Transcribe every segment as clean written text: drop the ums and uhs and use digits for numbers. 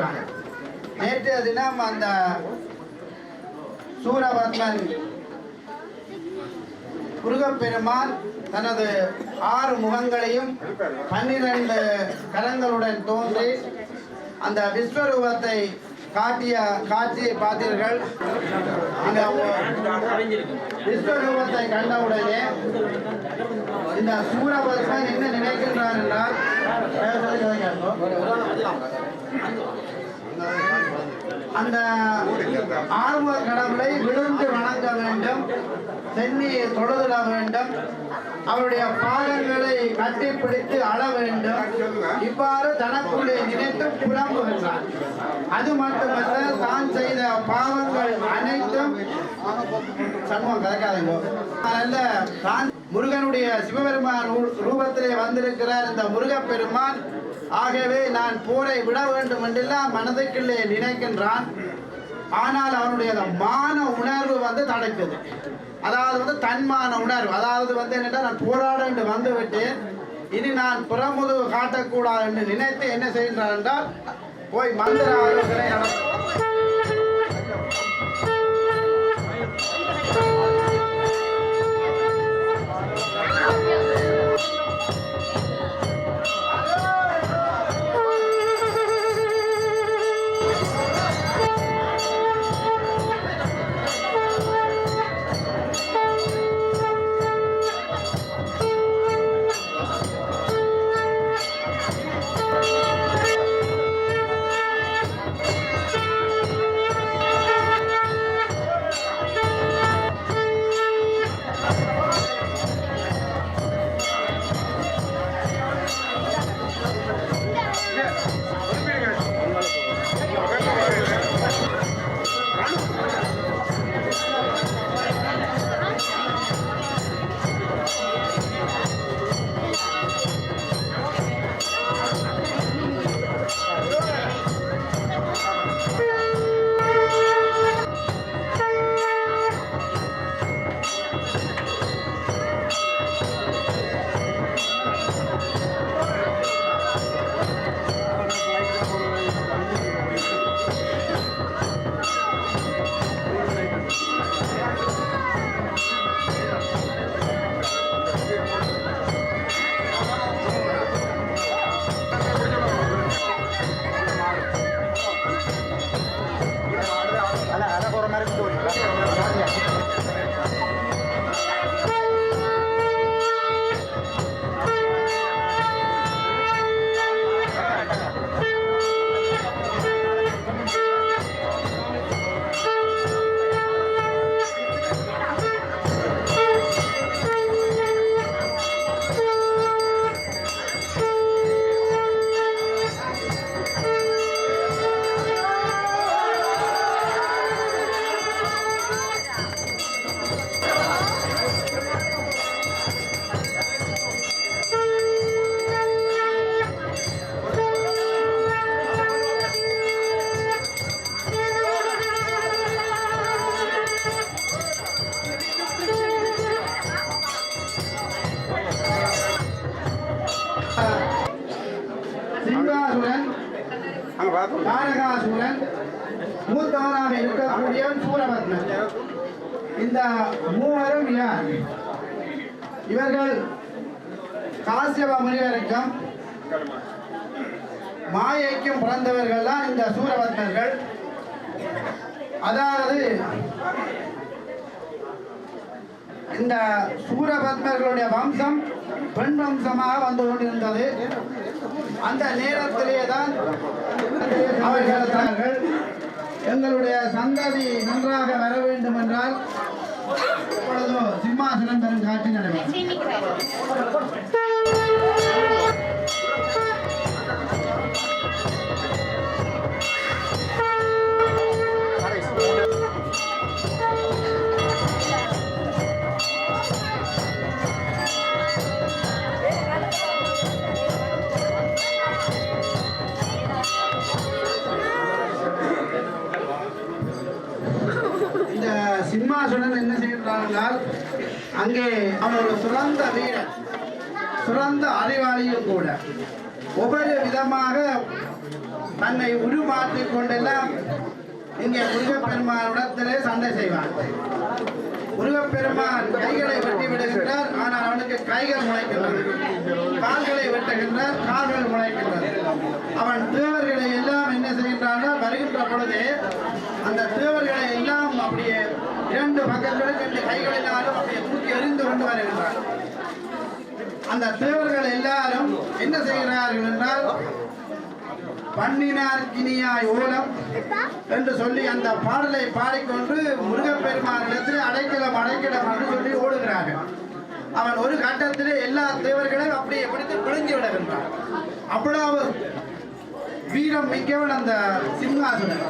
வருகின்றான். நேற்றைய தினம் அந்த சூரபத்மன் முருகப்பெருமான் தனது 6 முகங்களையும் 12 கரங்களுடன் தோன்றி அந்த விஸ்வரூபத்தை காட்டிய காட்சியை பார்த்தீர்கள். அந்த விஸ்வரூபத்தை கண்டவுடனே இந்த சூரபத்மன் என்ன நினைக்கின்றார் என்றால், அந்த ஆர்வ கடவுளை விழுந்து வணங்க வேண்டும், சென்னியை தொழுதிட வேண்டும், அவருடைய பாதங்களை கட்டிப்பிடித்து அழ வேண்டும். இவ்வாறு தனக்குள்ளே நினைத்து புலம்புகின்றார். அது மட்டுமல்ல, தான் செய்த பாவங்கள் அனைத்தும் சண்முகம் கதைக்காதீங்க. தான் முருகனுடைய சிவபெருமான் ரூபத்திலே வந்திருக்கிறார் இந்த முருகப்பெருமான். ஆகவே நான் போரை விட வேண்டும் என்றெல்லாம் மனதுக்குள்ளே நினைக்கின்றான். ஆனால் அவனுடைய மான உணர்வு தடுக்குது. அதாவது தன்மான உணர்வு. அதாவது என்னென்னா, நான் போராட என்று வந்து விட்டேன், இனி நான் புறமுதுகு காட்டக்கூடாது என்று நினைத்து என்ன செய்கின்றான் என்றால், போய் மந்திர ஆலோசனை நடக்கும். தாரகாசுரன், மூத்தவனாக இருக்கக்கூடியவன் சூரபத்மன். இந்த மூவரும் யார்? இவர்கள் காசியப முனிவருக்கும் மாயைக்கும் பிறந்தவர்கள் தான் இந்த சூரபத்மர்கள். அதாவது இந்த சூரபத்மர்களுடைய வம்சம் பெண் வம்சமாக வந்து கொண்டிருந்தது. அந்த நேரத்திலே தான் அவர்கள் எங்களுடைய சந்ததி நன்றாக வர வேண்டும் என்றால் இப்பொழுதோ சிம்மாசனம் தரும் காட்சி நடைபெறும். சிம்மாசனம் என்ன செய்கிறார்கள்? அங்கே அவன் ஒரு சிறந்த வீரன், சிறந்த அறிவாளியும் கூட. ஒவ்வொரு விதமாக தன்னை உருமாற்றிக் கொண்டெல்லாம் இங்கே முருகப்பெருமானிடத்திலே சண்டை செய்வான். முருகப்பெருமான் கைகளை வெட்டி விடுகின்றார், ஆனால் அவனுக்கு கைகள் முளைக்கின்றது. கால்களை வெட்டுகின்றார், கால்கள் முளைக்கின்றது. அவன் தேவர்களை எல்லாம் என்ன செய்கின்றார்கள்? வருகின்ற பொழுது அந்த தேவர்களை எல்லாம் அப்படியே இரண்டு பக்கங்களும் ரெண்டு கைகளினாலும் அப்படியே தூக்கி எறிந்து கொண்டு வருகின்றார். அந்த தேவர்கள் எல்லாரும் என்ன செய்கிறார்கள் என்றால், பண்ணினார் கினியாய் ஓலம் என்று சொல்லி அந்த பாடலை பாடிக்கொண்டு முருகப்பெருமானிடத்தில் அடைக்கலம் அடைக்கலம் என்று சொல்லி ஓடுகிறார்கள். அவன் ஒரு கட்டத்திலே எல்லா தேவர்களையும் அப்படியே பிடித்து பிடுங்கி விடுகின்றான். அவ்வளவு வீரம் மிக்கவன் அந்த சிம்ஹாசுரன்.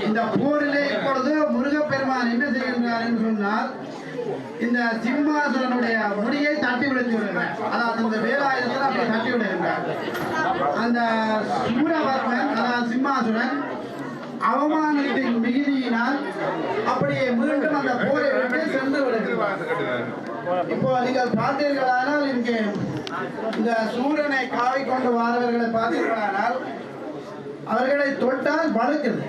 இந்த போரிலே இப்பொழுது முருகப்பெருமான் என்ன செய்கின்றார் என்று சொன்னால், இந்த சிம்மாசுரனுடைய முடியை தட்டி விடுத்து விடுகிறார். அதாவது இந்த வேலாயுதத்தில் அப்படி தட்டி விடுகின்றார். அந்த சூரபத்மன் அதாவது சிம்மாசுரன் அவமானத்தின் மிகுதியினால் அப்படியே மீண்டும் அந்த போரை விட்டு சென்று விடுகிறார். இப்போ நீங்கள் பார்த்தீர்களானால் இங்கே இந்த சூரனை காவை கொண்டு வாரவர்களை பார்த்தீர்களானால் அவர்களை தொட்டால் வழுக்குது.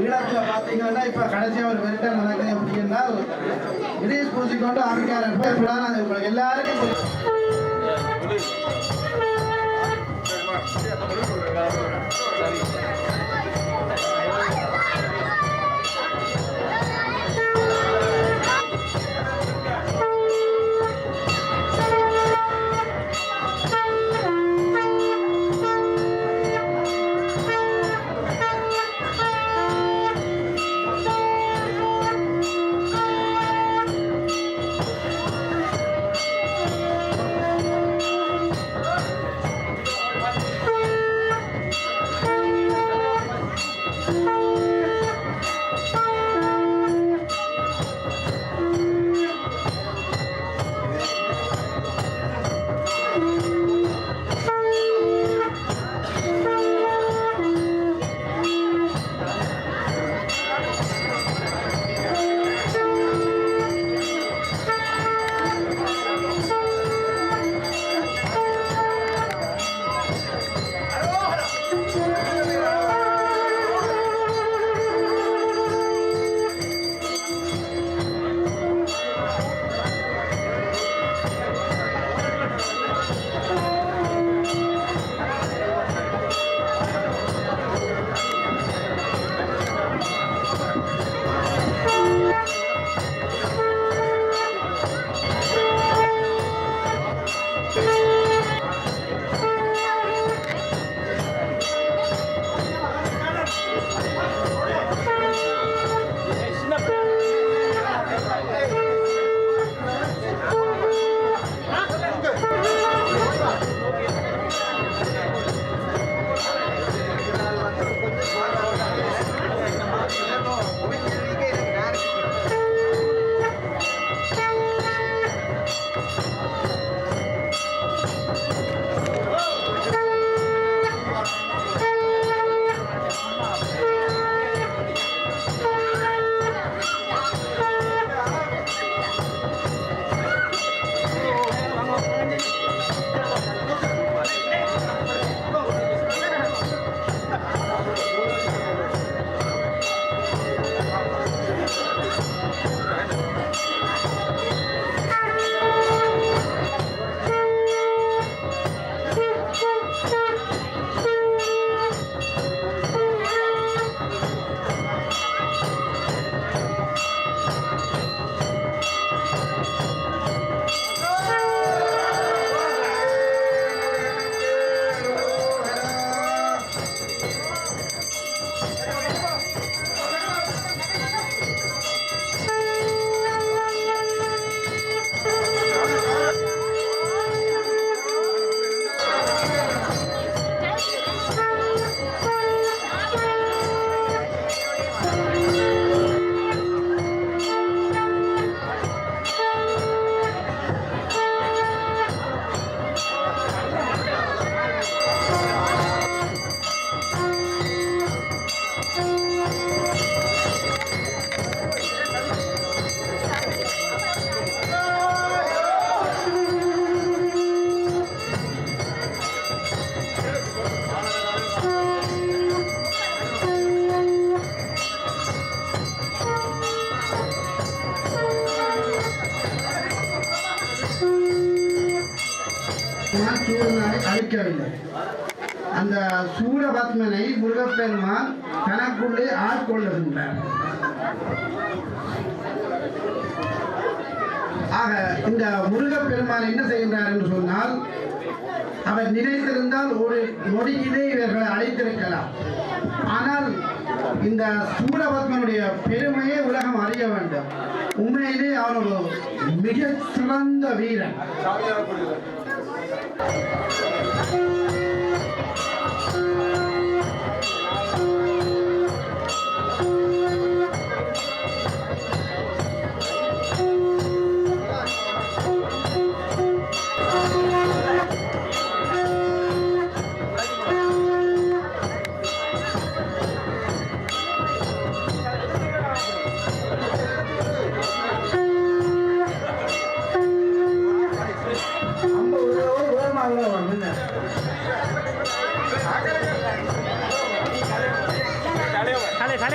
ஈழத்துல பாத்தீங்கன்னா இப்ப கடைசியா ஒரு வெரிட்டல் நடக்குது அப்படின்னா கிரீஸ் பூசிக்கொண்டு அமைக்காரன் எல்லாருக்கும் அழிக்கவில்லை. அந்த சூரபத்மனை முருகப்பெருமான் தனக்குள்ளே ஆட்கொள்ளுகின்றார். ஆக இந்த முருகப்பெருமான் என்ன செய்கின்றார் என்று சொன்னால், அவர் நினைத்திருந்தால் ஒரு நொடியிலே இவர்களை அழைத்திருக்கலாம். ஆனால் இந்த சூரபத்மனுடைய பெருமையை உலகம் அறிய வேண்டும். உண்மையிலே அவர் ஒரு மிக சிறந்த வீரன்.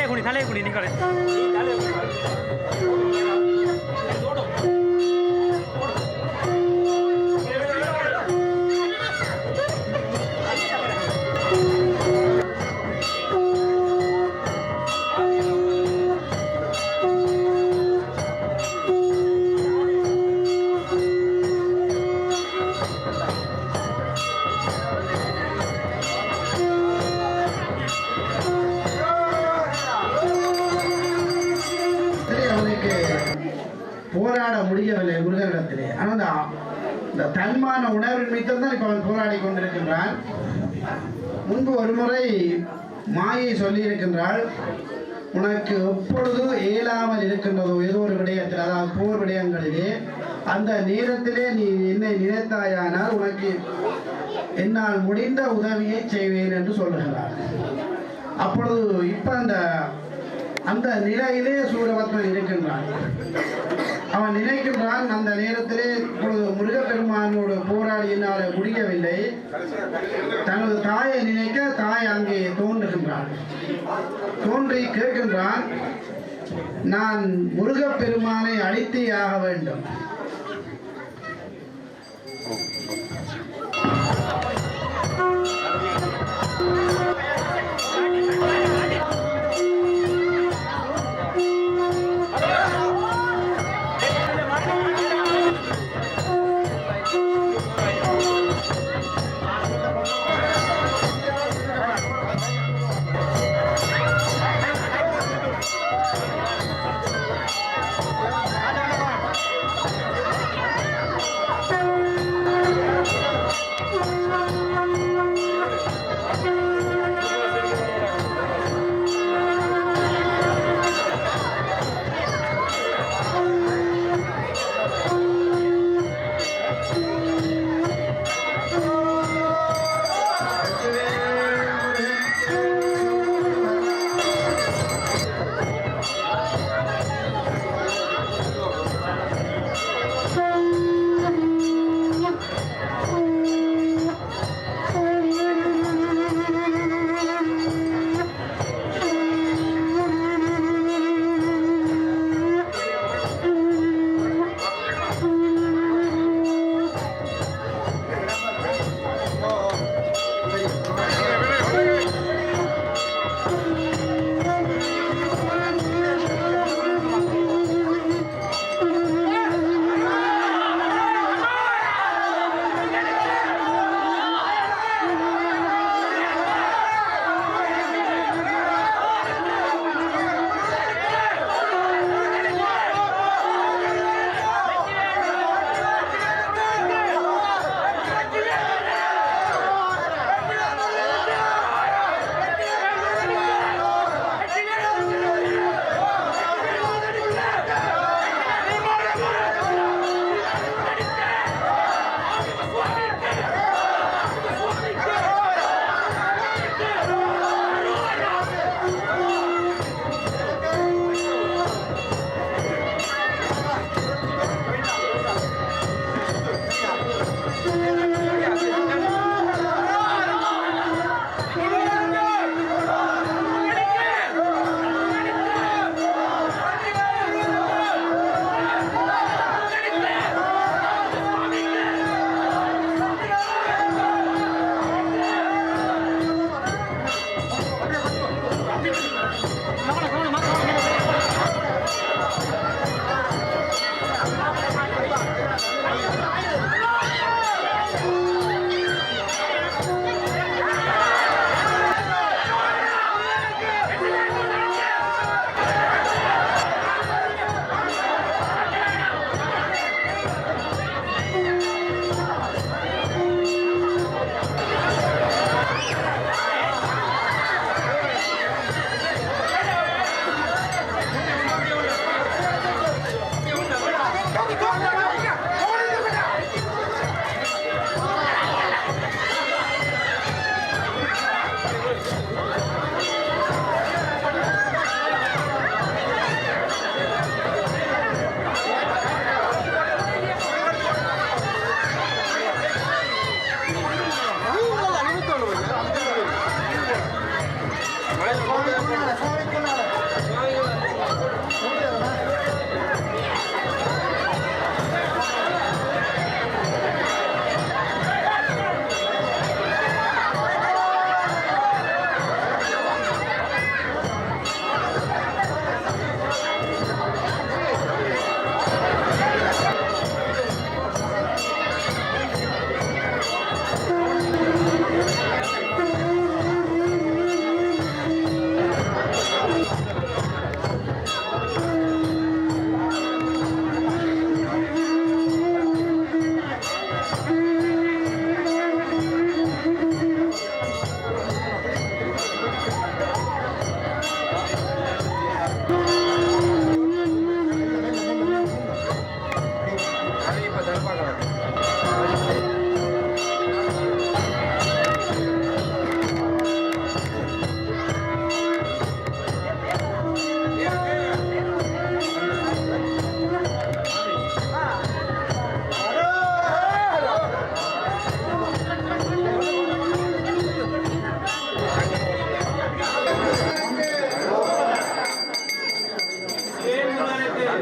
थाले कुणी निकले போராட முடியவில்லை முருகனிடத்திலே. ஆனால் இந்த தன்மான உணர்வின் மீது தான் இப்ப அவன் போராடி கொண்டிருக்கின்றான். முன்பு ஒரு முறை மாயை சொல்லி இருக்கின்றாள், உனக்கு எப்பொழுது இயலாமல் இருக்கின்றதோ ஏதோ ஒரு விடயத்தில், அதாவது போர் விடயங்களிலே, அந்த நேரத்திலே நீ என்னை நினைத்தாயானால் உனக்கு என்னால் முடிந்த உதவியை செய்வேன் என்று சொல்லுகிறார். அப்பொழுது இப்ப அந்த நிலையிலே சூரபத்மன் இருக்கின்றான். அவன் நினைக்கின்றான், அந்த நேரத்திலே இப்பொழுது முருகப்பெருமானோடு போராடி என்னால் முடியவில்லை. தனது தாயை நினைக்க தாய் அங்கே தோன்றுகின்றான். தோன்றி கேட்கின்றான், நான் முருகப்பெருமானை அழித்தே ஆக வேண்டும்.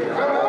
Come on.